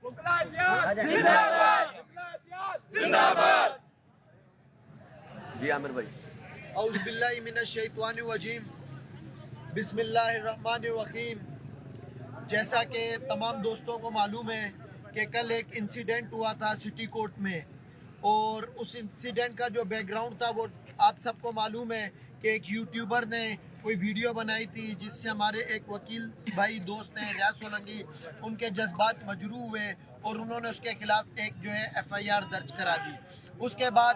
جی عامر بھائی. اعوذ باللہ من الشیطان الرجیم بسم اللہ الرحمن الرحیم. جیسا کہ تمام دوستوں کو معلوم ہے کہ کل ایک انسیڈنٹ ہوا تھا سٹی کورٹ میں، اور اس انسیڈنٹ کا جو بیک گراؤنڈ تھا وہ آپ سب کو معلوم ہے کہ ایک یوٹیوبر نے کوئی ویڈیو بنائی تھی جس سے ہمارے ایک وکیل بھائی دوست ہیں ریاض سولنگی، ان کے جذبات مجروح ہوئے اور انہوں نے اس کے خلاف ایک جو ہے ایف آئی آر درج کرا دی. اس کے بعد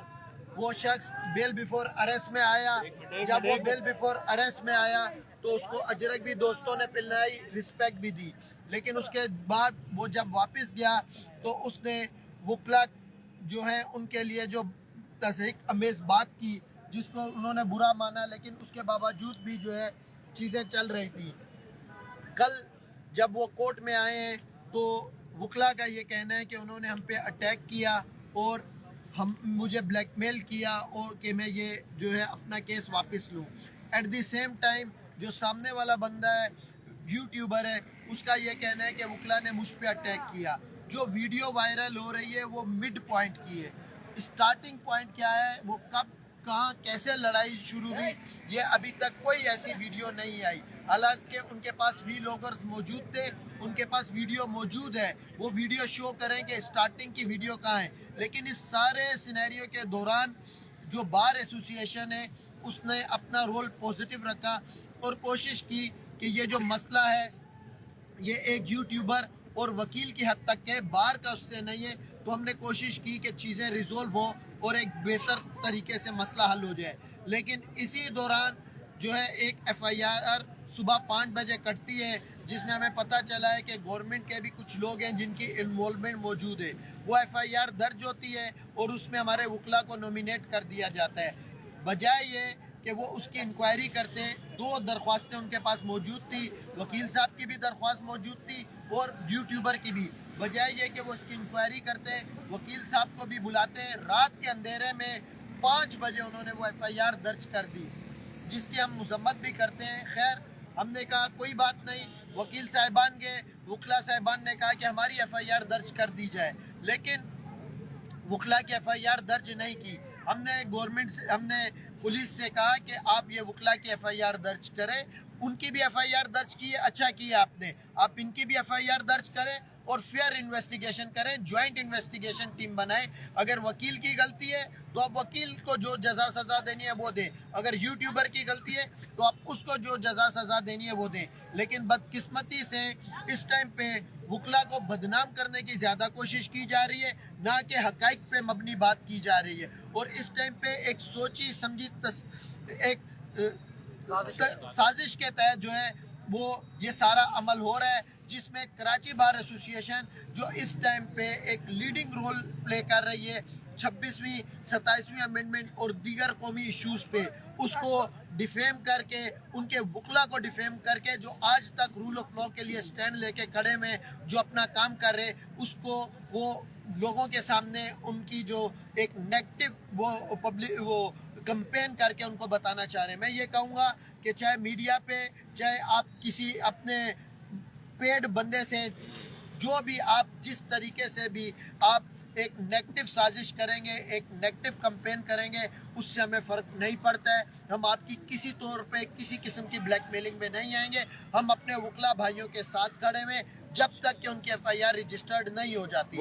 وہ شخص بیل بیفور اریسٹ میں آیا. جب وہ بیل بیفور اریسٹ میں آیا تو اس کو اجرک بھی دوستوں نے پلائی، رسپیکٹ بھی دی، لیکن اس کے بعد وہ جب واپس گیا تو اس نے وکلا جو ہیں ان کے لیے جو تضحیک امیز بات کی جس کو انہوں نے برا مانا، لیکن اس کے باوجود بھی جو ہے چیزیں چل رہی تھی. کل جب وہ کورٹ میں آئے ہیں تو وکلا کا یہ کہنا ہے کہ انہوں نے ہم پہ اٹیک کیا اور مجھے بلیک میل کیا اور کہ میں یہ جو ہے اپنا کیس واپس لوں. ایٹ دی سیم ٹائم جو سامنے والا بندہ ہے یوٹیوبر ہے، اس کا یہ کہنا ہے کہ وکلا نے مجھ پہ اٹیک کیا. جو ویڈیو وائرل ہو رہی ہے وہ مڈ پوائنٹ کی ہے. اسٹارٹنگ پوائنٹ کیا ہے، وہ کب کہاں کیسے لڑائی شروع ہوئی، یہ ابھی تک کوئی ایسی ویڈیو نہیں آئی. حالانکہ ان کے پاس وی لاگرز موجود تھے، ان کے پاس ویڈیو موجود ہے، وہ ویڈیو شو کریں کہ اسٹارٹنگ کی ویڈیو کہاں ہے. لیکن اس سارے سینیریو کے دوران جو بار ایسوسی ایشن ہے اس نے اپنا رول پوزیٹیو رکھا اور کوشش کی کہ یہ جو مسئلہ ہے یہ ایک یوٹیوبر اور وکیل کی حد تک ہے، بار کا اس سے نہیں ہے. تو ہم نے کوشش کی کہ چیزیں ریزولو ہوں اور ایک بہتر طریقے سے مسئلہ حل ہو جائے. لیکن اسی دوران جو ہے ایک ایف آئی آر صبح 5 بجے کٹتی ہے جس میں ہمیں پتہ چلا ہے کہ گورنمنٹ کے بھی کچھ لوگ ہیں جن کی انوالومنٹ موجود ہے. وہ ایف آئی آر درج ہوتی ہے اور اس میں ہمارے وکلا کو نومینیٹ کر دیا جاتا ہے. بجائے یہ کہ وہ اس کی انکوائری کرتے، 2 درخواستیں ان کے پاس موجود تھی، وکیل صاحب کی بھی درخواست موجود تھی اور یوٹیوبر کی بھی. بجائے یہ کہ وہ اس کی انکوائری کرتے، وکیل صاحب کو بھی بلاتے، رات کے اندھیرے میں 5 بجے انہوں نے وہ ایف آئی آر درج کر دی، جس کی ہم مذمت بھی کرتے ہیں. خیر ہم نے کہا کوئی بات نہیں، وکیل صاحبان کے وکلا صاحبان نے کہا کہ ہماری ایف آئی آر درج کر دی جائے، لیکن وکلا کی ایف آئی آر درج نہیں کی. ہم نے پولیس سے کہا کہ آپ یہ وکلا کی ایف آئی آر درج کریں. ان کی بھی ایف آئی آر درج کی ہے، اچھا کیا آپ ان کی بھی ایف آئی آر درج کریں اور فیئر انویسٹیگیشن کریں، جوائنٹ انویسٹیگیشن ٹیم بنائیں. اگر وکیل کی غلطی ہے تو آپ وکیل کو جو جزا سزا دینی ہے وہ دیں، اگر یوٹیوبر کی غلطی ہے تو آپ اس کو جو جزا سزا دینی ہے وہ دیں. لیکن بدقسمتی سے اس ٹائم پہ وکلا کو بدنام کرنے کی زیادہ کوشش کی جا رہی ہے، نہ کہ حقائق پہ مبنی بات کی جا رہی ہے. اور اس ٹائم پہ ایک سوچی سمجھی ایک سازش کے تحت جو ہے وہ یہ سارا عمل ہو رہا ہے، جس میں کراچی بار ایسوسی ایشن جو اس ٹائم پہ ایک لیڈنگ رول پلے کر رہی ہے 26ویں 27ویں امینڈمنٹ اور دیگر قومی ایشوز پہ، اس کو ڈیفیم کر کے، ان کے وکلا کو ڈیفیم کر کے جو آج تک رول آف لا کے لیے سٹینڈ لے کے کھڑے میں جو اپنا کام کر رہے، اس کو وہ لوگوں کے سامنے ان کی جو ایک نیگیٹو وہ کمپین کر کے ان کو بتانا چاہ رہے ہیں. میں یہ کہوں گا کہ چاہے میڈیا پہ، چاہے آپ کسی اپنے پیڈ بندے سے، جو بھی آپ جس طریقے سے بھی آپ ایک نیگیٹو سازش کریں گے، ایک نیگیٹو کمپین کریں گے، اس سے ہمیں فرق نہیں پڑتا ہے. ہم آپ کی کسی طور پہ کسی قسم کی بلیک میلنگ میں نہیں آئیں گے. ہم اپنے وکلا بھائیوں کے ساتھ کھڑے ہوئے جب تک کہ ان کی ایف آئی آر رجسٹرڈ نہیں ہو جاتی.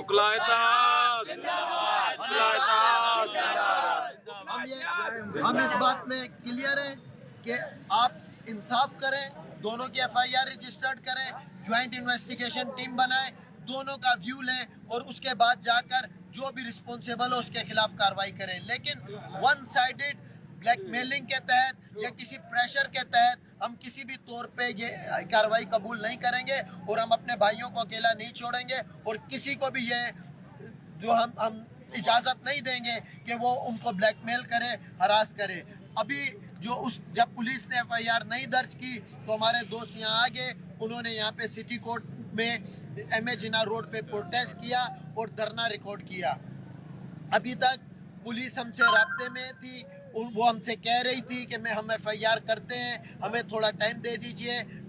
ہم اس بات میں کلیئر ہیں کہ آپ انصاف کریں، دونوں کی ایف آئی آر رجسٹرڈ کریں، جوائنٹ انویسٹیگیشن ٹیم بنائیں، دونوں کا ویو لیں اور اس کے بعد جا کر جو بھی رسپونسیبل ہو اس کے خلاف کارروائی کریں. لیکن ون سائیڈڈ بلیک میلنگ کے تحت یا کسی پریشر کے تحت ہم کسی بھی طور پہ یہ کارروائی قبول نہیں کریں گے اور ہم اپنے بھائیوں کو اکیلا نہیں چھوڑیں گے اور کسی کو بھی یہ جو ہم اجازت نہیں دیں گے کہ وہ ان کو بلیک میل کرے، ہراس کرے. ابھی جب پولیس نے ایف آئی آر نہیں درج کی تو ہمارے دوست یہاں آگے، انہوں نے یہاں پہ سٹی کورٹ میں ایم اے جناح روڈ پہ پروٹیسٹ کیا اور دھرنا ریکارڈ کیا. ابھی تک پولیس ہم سے رابطے میں تھی، وہ ہم سے کہہ رہی تھی کہ ہم ایف آئی آر کرتے ہیں، ہمیں تھوڑا ٹائم دے دیجئے.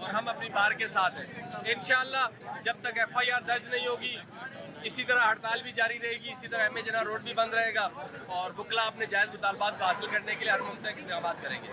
اور ہم اپنی بار کے ساتھ ہیں انشاءاللہ. جب تک FIR درج نہیں ہوگی اسی طرح ہڑتال بھی جاری رہے گی, اسی طرح ایم اے جناح روڈ بھی بند رہے گا, اور وکلا اپنے جائز مطالبات کو حاصل کرنے کے لیے ہر ممکن اقدامات کریں گے.